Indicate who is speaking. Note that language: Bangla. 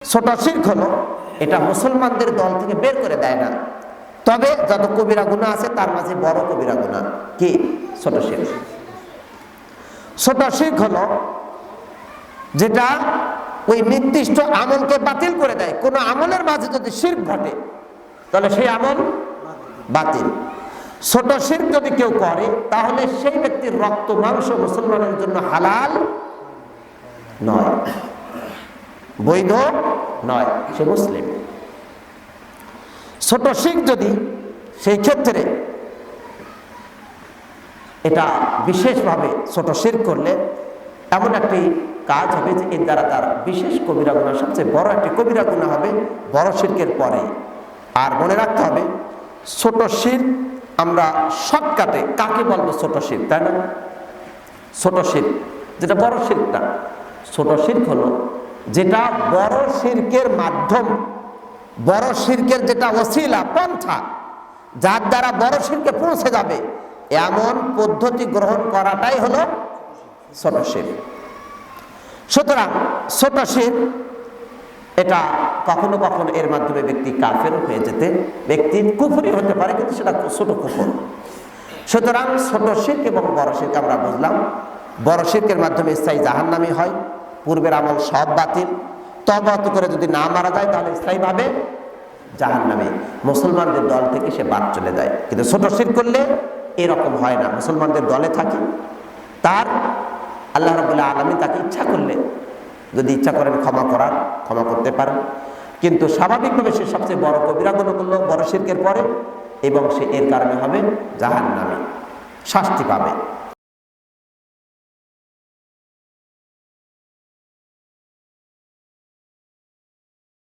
Speaker 1: ছোট শিরক হলো এটা মুসলমানদের দল থেকে বের করে দেয় না, তবে যত কবিরা গুনাহ আছে তার মাঝে বড় কবিরা গুনাহ কি ছোট শিরক। ছোট শিরক হলো যেটা ওই নির্দিষ্ট আমলকে বাতিল করে দেয়। কোন আমলের মাঝে যদি শিরক ঘটে তাহলে সেই আমল বাতিল। ছোট শিরক যদি কেউ করে তাহলে সেই ব্যক্তির রক্ত মাংস মুসলমানের জন্য হালাল নয়, বৈধ নয়, সে মুসলিম। ছোট শিরক যদি সেই ক্ষেত্রে এটা বিশেষভাবে ছোট শিরক করলে এমন একটি কাজ হবে যে এর দ্বারা তার বিশেষ কবিরা গুনাহ, সবচেয়ে বড় একটি কবিরা গুনাহ হবে বড় শিরকের পরে। আর মনে রাখতে হবে ছোট শিরক আমরা শর্টকাটে কাকে বলবো ছোট শিরক, তাই না? ছোট শিরক যেটা বড় শিরক না, ছোট শিরক হলো যেটা বড় শিরকের মাধ্যম, বড় শিরকের যেটা ওসিলা পন্থা, যার দ্বারা বড় শিরকে পৌঁছে যাবে এমন পদ্ধতি গ্রহণ করাটাই হলো ছোট শিরক। সুতরাং ছোট শিরক এটা কখনো কখনো এর মাধ্যমে ব্যক্তি কাফের হয়ে যেতে, ব্যক্তির কুফরি হতে পারে, কিন্তু সেটা ছোট কুফর। সুতরাং ছোট শিরক এবং বড় শিরক আমরা বুঝলাম। বড় শিরকের মাধ্যমে স্থায়ী জাহান্নামী হয়, পূর্বের আমল সব বাতিল, তওবা করে যদি না মারা যায় তাহলে স্থায়ীভাবে জাহান্নামী, মুসলমানদের দল থেকে সে বাদ চলে যায়। কিন্তু ছোট শিরক করলে এরকম হয় না, মুসলমানদের দলে থাকে, তার আল্লাহ রাব্বুল আলামিন তাকে ইচ্ছা করলে যদি ইচ্ছা করেন ক্ষমা করতে পারেন, কিন্তু স্বাভাবিকভাবে সে সবচেয়ে বড় কবিরা গুনাহ করলো বড় শিরকের পরে, এবং সে এর কারণে হবে জাহান্নামী, শাস্তি পাবে।